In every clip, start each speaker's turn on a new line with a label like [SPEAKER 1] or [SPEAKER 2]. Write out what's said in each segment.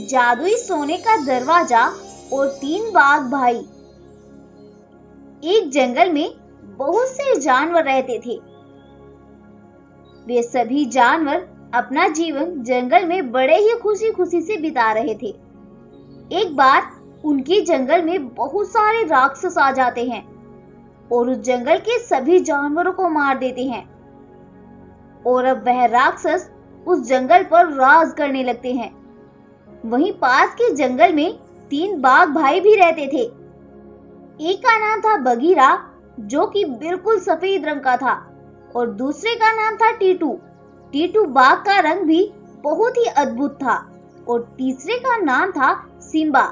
[SPEAKER 1] जादुई सोने का दरवाजा और 3 बाघ भाई। एक जंगल में बहुत से जानवर रहते थे। वे सभी जानवर अपना जीवन जंगल में बड़े ही खुशी खुशी से बिता रहे थे। एक बार उनके जंगल में बहुत सारे राक्षस आ जाते हैं और उस जंगल के सभी जानवरों को मार देते हैं। और अब वह राक्षस उस जंगल पर राज करने लगते हैं। वहीं पास के जंगल में 3 बाघ भाई भी रहते थे। एक का नाम था बगीरा, जो कि बिल्कुल सफेद रंग का था, और दूसरे का नाम था टीटू। टीटू बाघ का रंग भी बहुत ही अद्भुत था। और तीसरे का नाम था सिम्बा,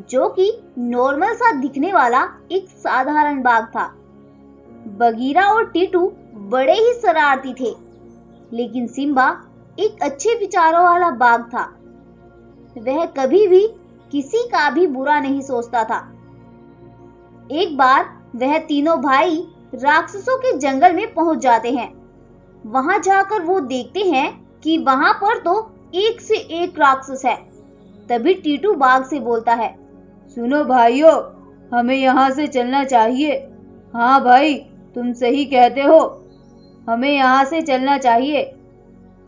[SPEAKER 1] जो कि नॉर्मल सा दिखने वाला एक साधारण बाघ था। बगीरा और टीटू बड़े ही शरारती थे, लेकिन सिम्बा एक अच्छे विचारों वाला बाघ था। वह कभी भी किसी का भी बुरा नहीं सोचता था। एक बार वह तीनों भाई राक्षसों के जंगल में पहुंच जाते हैं। वहां जाकर वो देखते हैं कि वहां पर तो एक से एक राक्षस है। तभी टीटू बाघ से बोलता है,
[SPEAKER 2] सुनो भाइयों, हमें यहाँ से चलना चाहिए। हाँ भाई, तुम सही कहते हो, हमें यहाँ से चलना चाहिए।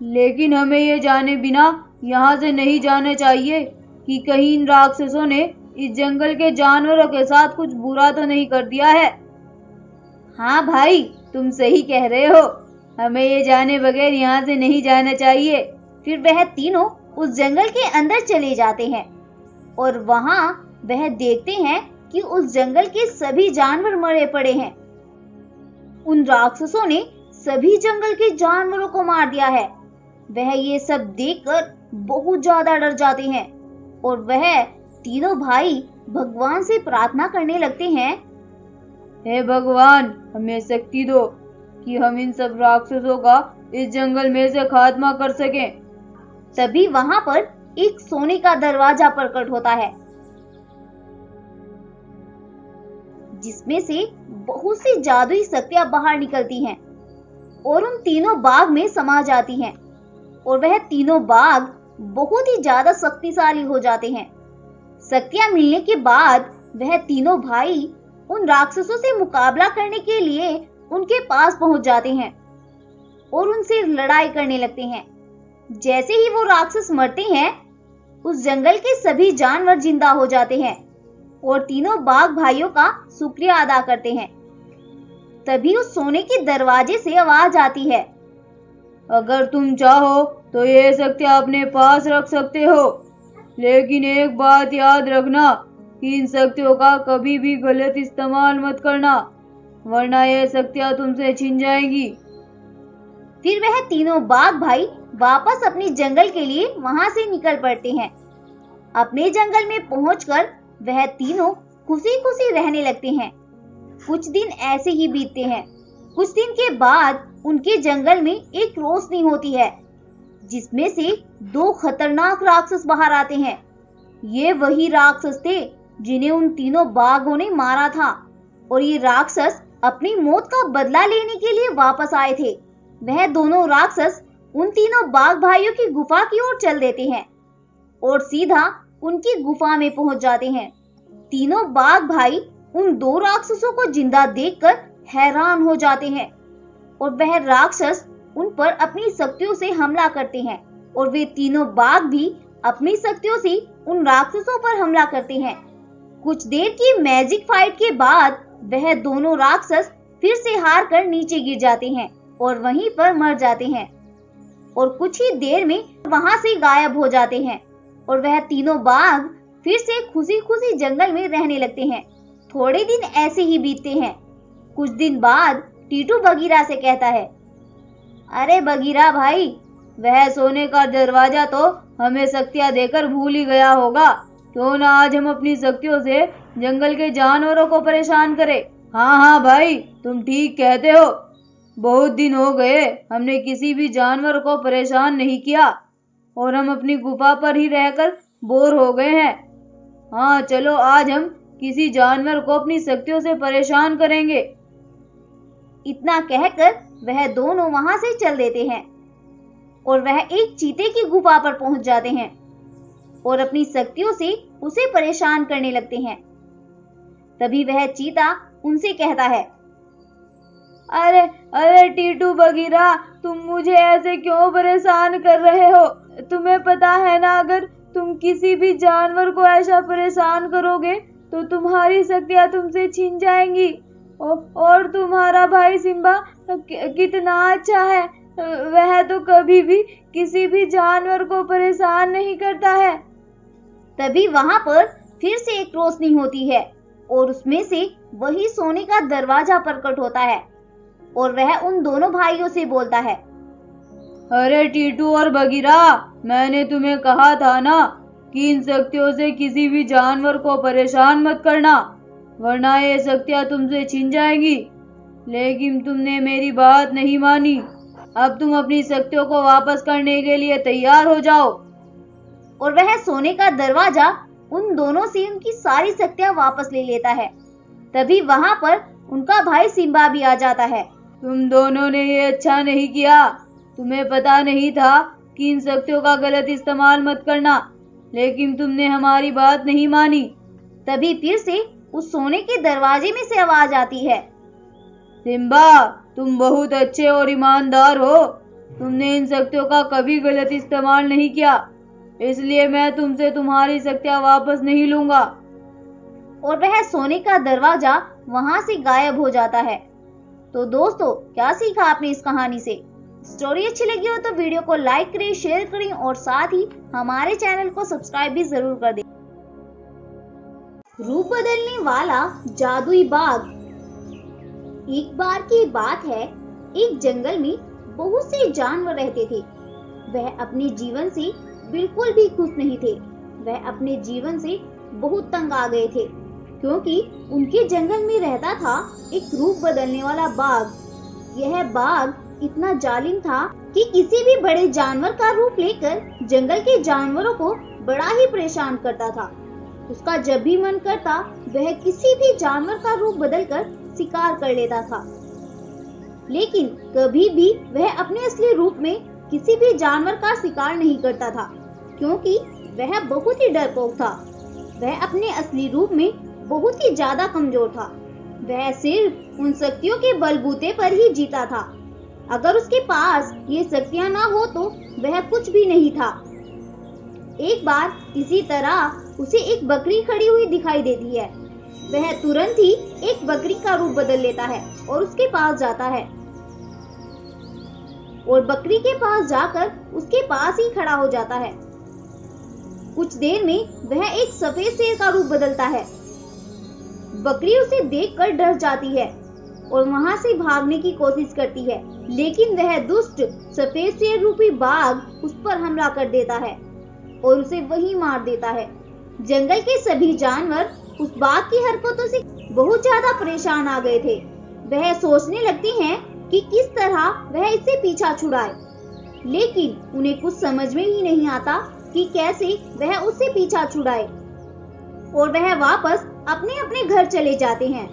[SPEAKER 2] लेकिन हमें ये जाने बिना यहाँ से नहीं जाना चाहिए कि कहीं इन राक्षसों ने इस जंगल के जानवरों के साथ कुछ बुरा तो नहीं कर दिया है।
[SPEAKER 1] हाँ भाई,
[SPEAKER 2] तुम सही कह रहे हो, हमें ये जाने बगैर यहाँ से नहीं जाना चाहिए।
[SPEAKER 1] फिर वह तीनों उस जंगल के अंदर चले जाते हैं और वहां वह देखते हैं कि उस जंगल के सभी जानवर मरे पड़े हैं। उन राक्षसों ने सभी जंगल के जानवरों को मार दिया है। वह ये सब देखकर बहुत ज्यादा डर जाते हैं और वह तीनों भाई भगवान से प्रार्थना करने लगते हैं,
[SPEAKER 2] हे भगवान, हमें शक्ति दो कि हम इन सब राक्षसों का इस जंगल में से खात्मा कर सकें।
[SPEAKER 1] तभी वहां पर एक सोने का दरवाजा प्रकट होता है, जिसमें से बहुत सी जादुई शक्तियां बाहर निकलती हैं और उन तीनों बाघ में समा जाती हैं। और वह तीनों बाघ बहुत ही ज्यादा शक्तिशाली हो जाते हैं। शक्तियां मिलने के बाद वह तीनों भाई उन राक्षसों से मुकाबला करने के लिए उनके पास पहुंच जाते हैं और उनसे लड़ाई करने लगते हैं। जैसे ही वो राक्षस मरते हैं, उस जंगल के सभी जानवर जिंदा हो जाते हैं और तीनों बाघ भाइयों का शुक्रिया अदा करते हैं। तभी उस सोने के दरवाजे से आवाज आती है,
[SPEAKER 2] अगर तुम चाहो तो ये शक्तियां अपने पास रख सकते हो, लेकिन एक बात याद रखना कि इन शक्तियों का कभी भी गलत इस्तेमाल मत करना, वरना ये शक्तियां तुमसे छिन जाएंगी।
[SPEAKER 1] फिर वह तीनों बाघ भाई वापस अपने जंगल के लिए वहां से निकल पड़ते हैं। अपने जंगल में पहुंचकर वह तीनों खुशी खुशी रहने लगते हैं। कुछ दिन ऐसे ही बीतते हैं। कुछ दिन के बाद उनके जंगल में एक रोशनी होती है, जिसमें से 2 खतरनाक राक्षस बाहर आते हैं। ये वही राक्षस थे जिन्हें उन तीनों बाघों ने मारा था, और ये राक्षस अपनी मौत का बदला लेने के लिए वापस आए थे। वह दोनों राक्षस उन तीनों बाघ भाइयों की गुफा की ओर चल देते हैं और सीधा उनकी गुफा में पहुंच जाते हैं। तीनों बाघ भाई उन 2 राक्षसों को जिंदा देखकर हैरान हो जाते हैं और वह राक्षस उन पर अपनी शक्तियों से हमला करते हैं और वे तीनों बाघ भी अपनी शक्तियों से उन राक्षसों पर हमला करते हैं। कुछ देर की मैजिक फाइट के बाद वह दोनों राक्षस फिर से हार कर नीचे गिर जाते हैं और वहीं पर मर जाते हैं और कुछ ही देर में वहां से गायब हो जाते हैं और वह तीनों बाघ फिर से खुशी खुशी जंगल में रहने लगते हैं। थोड़े दिन ऐसे ही बीतते हैं। कुछ दिन बाद टीटू बगीरा से कहता है,
[SPEAKER 2] अरे बगीरा भाई, वह सोने का दरवाजा तो हमें शक्तियां देकर भूल ही गया होगा। क्यों ना आज हम अपनी शक्तियों से जंगल के जानवरों को परेशान करें। हाँ भाई, तुम ठीक कहते हो। बहुत दिन हो गए हमने किसी भी जानवर को परेशान नहीं किया और हम अपनी गुफा पर ही रहकर बोर हो गए हैं। हाँ चलो, आज हम किसी जानवर को अपनी शक्तियों से परेशान करेंगे।
[SPEAKER 1] इतना कहकर वह दोनों वहां से चल देते हैं और वह एक चीते की गुफा पर पहुंच जाते हैं। और अपनी शक्तियों से उसे परेशान करने लगते हैं। तभी वह चीता उनसे कहता है,
[SPEAKER 2] अरे अरे टीटू बगीरा, तुम मुझे ऐसे क्यों परेशान कर रहे हो? तुम्हें पता है ना, अगर तुम किसी भी जानवर को ऐसा परेशान करोगे तो तुम्हारी शक्तियां तुमसे छीन जाएंगी। और तुम्हारा भाई सिम्बा कितना अच्छा है, वह तो कभी भी किसी भी जानवर को परेशान नहीं करता है।
[SPEAKER 1] तभी वहां पर फिर से एक रोशनी होती है और उसमें से वही सोने का दरवाजा प्रकट होता है और वह उन दोनों भाइयों से बोलता है,
[SPEAKER 2] अरे टीटू और बगीरा, मैंने तुम्हें कहा था ना कि इन शक्तियों से किसी भी जानवर को परेशान मत करना, वरना ये शक्तियां तुमसे छिन जाएंगी। लेकिन तुमने मेरी बात नहीं मानी। अब तुम अपनी शक्तियों को वापस करने के लिए तैयार हो जाओ।
[SPEAKER 1] और वह सोने का दरवाजा उन दोनों से उनकी सारी शक्तियां वापस ले लेता है। तभी वहां पर उनका भाई सिम्बा भी आ जाता है।
[SPEAKER 2] तुम दोनों ने ये अच्छा नहीं किया। तुम्हें पता नहीं था कि इन शक्तियों का गलत इस्तेमाल मत करना, लेकिन तुमने हमारी बात नहीं मानी।
[SPEAKER 1] तभी फिर से उस सोने के दरवाजे में से आवाज आती है,
[SPEAKER 2] सिम्बा, तुम बहुत अच्छे और ईमानदार हो। तुमने इन शक्तियों का कभी गलत इस्तेमाल नहीं किया, इसलिए मैं तुमसे तुम्हारी शक्तियां वापस नहीं लूंगा।
[SPEAKER 1] और वह सोने का दरवाजा वहां से गायब हो जाता है। तो दोस्तों, क्या सीखा आपने इस कहानी से? स्टोरी अच्छी लगी हो तो वीडियो को लाइक करें, शेयर करें और साथ ही हमारे चैनल को सब्सक्राइब भी जरूर कर दें। रूप बदलने वाला जादुई बाघ। एक बार की बात है, एक जंगल में बहुत से जानवर रहते थे। वह अपने जीवन से बिल्कुल भी खुश नहीं थे। वह अपने जीवन से बहुत तंग आ गए थे, क्योंकि उनके जंगल में रहता था एक रूप बदलने वाला बाघ। यह बाघ इतना जालिम था कि किसी भी बड़े जानवर का रूप लेकर जंगल के जानवरों को बड़ा ही परेशान करता था। उसका जब भी मन करता, वह किसी भी जानवर का रूप बदलकर शिकार कर लेता था। लेकिन कभी भी वह अपने असली रूप में किसी भी जानवर का शिकार नहीं करता था, क्योंकि वह बहुत ही डरपोक था। वह अपने असली रूप में बहुत ही ज्यादा कमजोर था। वह सिर्फ उन शक्तियों के बलबूते पर ही जीता था। अगर उसके पास ये शक्तियां ना हो तो वह कुछ भी नहीं था। एक बार किसी तरह उसे एक बकरी खड़ी हुई दिखाई देती है। वह तुरंत ही एक बकरी का रूप बदल लेता है और उसके पास जाता है और बकरी के पास जाकर उसके पास ही खड़ा हो जाता है। कुछ देर में वह एक सफेद शेर का रूप बदलता है। बकरी उसे देखकर डर जाती है और वहां से भागने की कोशिश करती है, लेकिन वह दुष्ट सफेद शेर रूपी बाघ उस पर हमला कर देता है और उसे वहीं मार देता है। जंगल के सभी जानवर उस बाघ की हरकतों से बहुत ज्यादा परेशान आ गए थे। वह सोचने लगते हैं कि किस तरह वह इससे पीछा छुड़ाए, लेकिन उन्हें कुछ समझ में ही नहीं आता कि कैसे वह उससे पीछा छुड़ाए और वह वापस अपने अपने घर चले जाते हैं।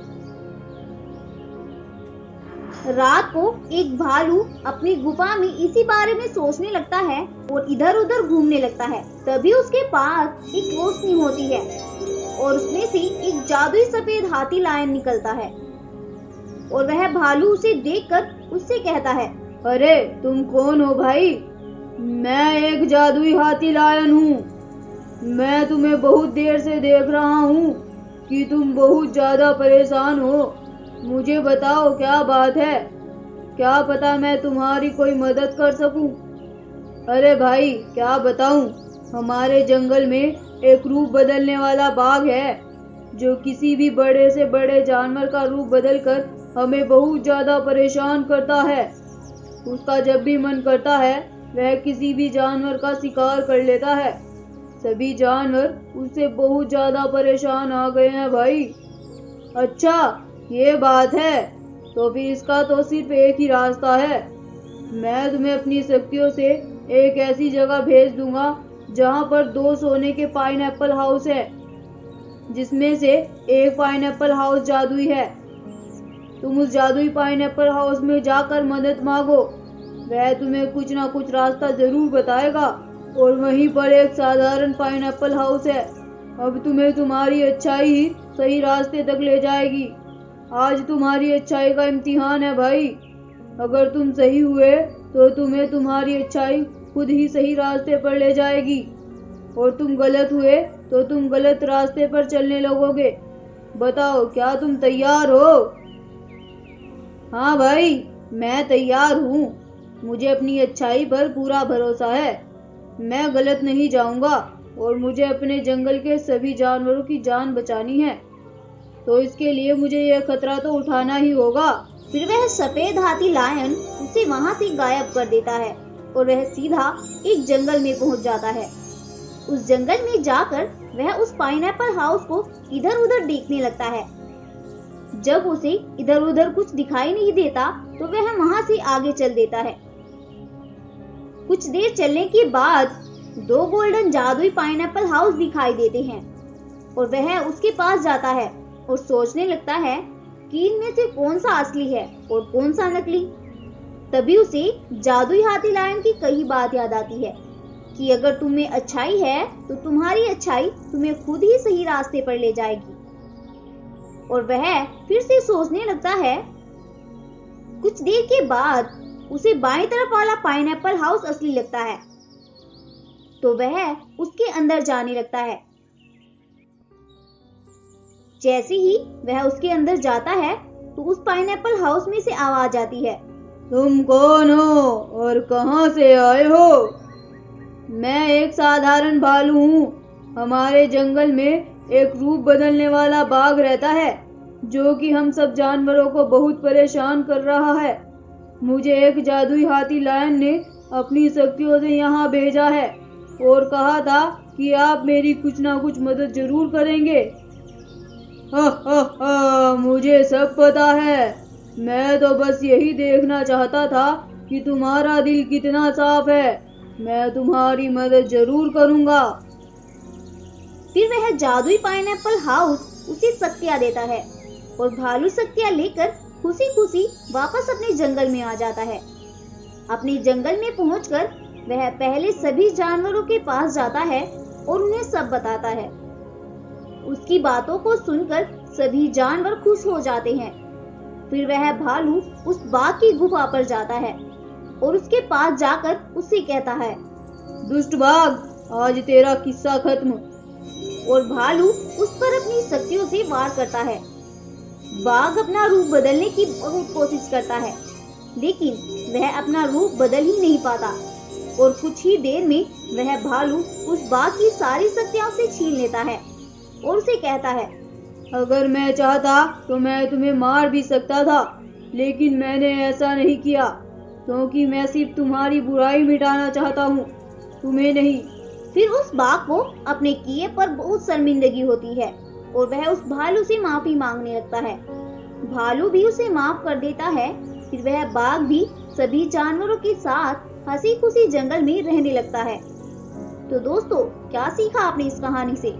[SPEAKER 1] रात को एक भालू अपनी गुफा में इसी बारे में सोचने लगता है और इधर उधर घूमने लगता है। तभी उसके पास एक रोशनी होती है और उसमें से एक जादुई सफेद हाथी लायन निकलता है और वह भालू उसे देखकर उससे कहता है,
[SPEAKER 2] अरे तुम कौन हो भाई? मैं एक जादुई हाथी लायन हूँ। मैं तुम्हें बहुत देर से देख रहा हूँ कि तुम बहुत ज्यादा परेशान हो। मुझे बताओ क्या बात है? क्या पता मैं तुम्हारी कोई मदद कर सकूं। अरे भाई, क्या बताऊं, हमारे जंगल में एक रूप बदलने वाला बाघ है जो किसी भी बड़े से बड़े जानवर का रूप बदलकर हमें बहुत ज्यादा परेशान करता है। उसका जब भी मन करता है वह किसी भी जानवर का शिकार कर लेता है। सभी जानवर उससे बहुत ज्यादा परेशान आ गए हैं भाई। अच्छा, ये बात है, तो फिर इसका तो सिर्फ एक ही रास्ता है। मैं तुम्हें अपनी शक्तियों से एक ऐसी जगह भेज दूंगा जहां पर 2 सोने के पाइनएप्पल हाउस है, जिसमें से एक पाइनएप्पल हाउस जादुई है। तुम उस जादुई पाइनएप्पल हाउस में जाकर मदद मांगो, वह तुम्हें कुछ ना कुछ रास्ता जरूर बताएगा और वहीं पर एक साधारण पाइनएप्पल हाउस है। अब तुम्हें तुम्हारी अच्छाई ही सही रास्ते तक ले जाएगी। आज तुम्हारी अच्छाई का इम्तिहान है भाई। अगर तुम सही हुए तो तुम्हें तुम्हारी अच्छाई खुद ही सही रास्ते पर ले जाएगी, और तुम गलत हुए तो तुम गलत रास्ते पर चलने लगोगे। बताओ, क्या तुम तैयार हो? हाँ भाई, मैं तैयार हूँ। मुझे अपनी अच्छाई पर पूरा भरोसा है। मैं गलत नहीं जाऊंगा और मुझे अपने जंगल के सभी जानवरों की जान बचानी है, तो इसके लिए मुझे यह खतरा तो उठाना ही होगा।
[SPEAKER 1] फिर वह सफेद हाथी लायन उसे वहां से गायब कर देता है और वह सीधा एक जंगल में पहुंच जाता है। उस जंगल में जाकर वह उस पाइनएप्पल हाउस को इधर उधर देखने लगता है। जब उसे इधर उधर कुछ दिखाई नहीं देता तो वह वहां से आगे चल देता है। कुछ देर चलने के बाद 2 गोल्डन जादुई पाइनएप्पल हाउस दिखाई देते हैं और वह उसके पास जाता है और सोचने लगता है कि इनमें से कौन सा असली है और कौन सा नकली। तभी उसे जादुई हाथी लायन की कही बात याद आती है कि अगर तुम्हें अच्छाई है तो तुम्हारी अच्छाई तुम्हें खुद ही सही रास्ते पर ले जाएगी। और वह फिर से सोचने लगता है। कुछ देर के बाद उसे बाईं तरफ वाला पाइनएप्पल हाउस असली लगता है, तो वह उसके अंदर जाने लगता है। जैसे ही वह उसके अंदर जाता है तो उस पाइनएप्पल हाउस में से आवाज आती है,
[SPEAKER 2] तुम कौन हो और कहां से आए हो? मैं एक साधारण भालू हूँ। हमारे जंगल में एक रूप बदलने वाला बाघ रहता है, जो कि हम सब जानवरों को बहुत परेशान कर रहा है। मुझे एक जादुई हाथी लायन ने अपनी शक्तियों से यहाँ भेजा है और कहा था कि आप मेरी कुछ ना कुछ मदद जरूर करेंगे। मुझे सब पता है। मैं तो बस यही देखना चाहता था कि तुम्हारा दिल कितना साफ है। मैं तुम्हारी मदद जरूर करूंगा।
[SPEAKER 1] फिर वह जादुई पाइनएप्पल हाउस उसे शक्तियां देता है और भालू शक्तियां लेकर खुशी खुशी वापस अपने जंगल में आ जाता है। अपने जंगल में पहुंचकर वह पहले सभी जानवरों के पास जाता है और उन्हें सब बताता है। उसकी बातों को सुनकर सभी जानवर खुश हो जाते हैं। फिर वह भालू उस बाघ की गुफा पर जाता है और उसके पास जाकर उससे कहता है,
[SPEAKER 2] दुष्ट बाघ, आज तेरा किस्सा खत्म।
[SPEAKER 1] और भालू उस पर अपनी शक्तियों से वार करता है। बाघ अपना रूप बदलने की बहुत कोशिश करता है, लेकिन वह अपना रूप बदल ही नहीं पाता और कुछ ही देर में वह भालू उस बाघ की सारी शक्तियां से छीन लेता है और उसे कहता है,
[SPEAKER 2] अगर मैं चाहता तो मैं तुम्हें मार भी सकता था, लेकिन मैंने ऐसा नहीं किया, क्योंकि मैं सिर्फ तुम्हारी बुराई मिटाना चाहता हूँ, तुम्हें नहीं।
[SPEAKER 1] फिर उस बाघ को अपने किए पर बहुत शर्मिंदगी होती है और वह उस भालू से माफी मांगने लगता है। भालू भी उसे माफ कर देता है। फिर वह बाघ भी सभी जानवरों के साथ हंसी खुशी जंगल में रहने लगता है। तो दोस्तों, क्या सीखा आपने इस कहानी से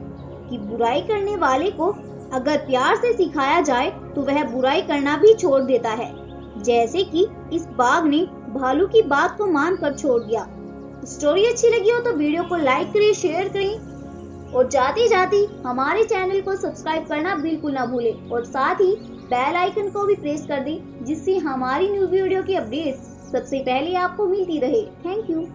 [SPEAKER 1] कि बुराई करने वाले को अगर प्यार से सिखाया जाए तो वह बुराई करना भी छोड़ देता है, जैसे कि इस बाघ ने भालू की बात को मानकर छोड़ दिया। स्टोरी अच्छी लगी हो तो वीडियो को लाइक करें, शेयर करें और जाते जाते हमारे चैनल को सब्सक्राइब करना बिल्कुल ना भूलें और साथ ही बेल आइकन को भी प्रेस कर दें, जिससे हमारी न्यू वीडियो की अपडेट सबसे पहले आपको मिलती रहे। Thank you.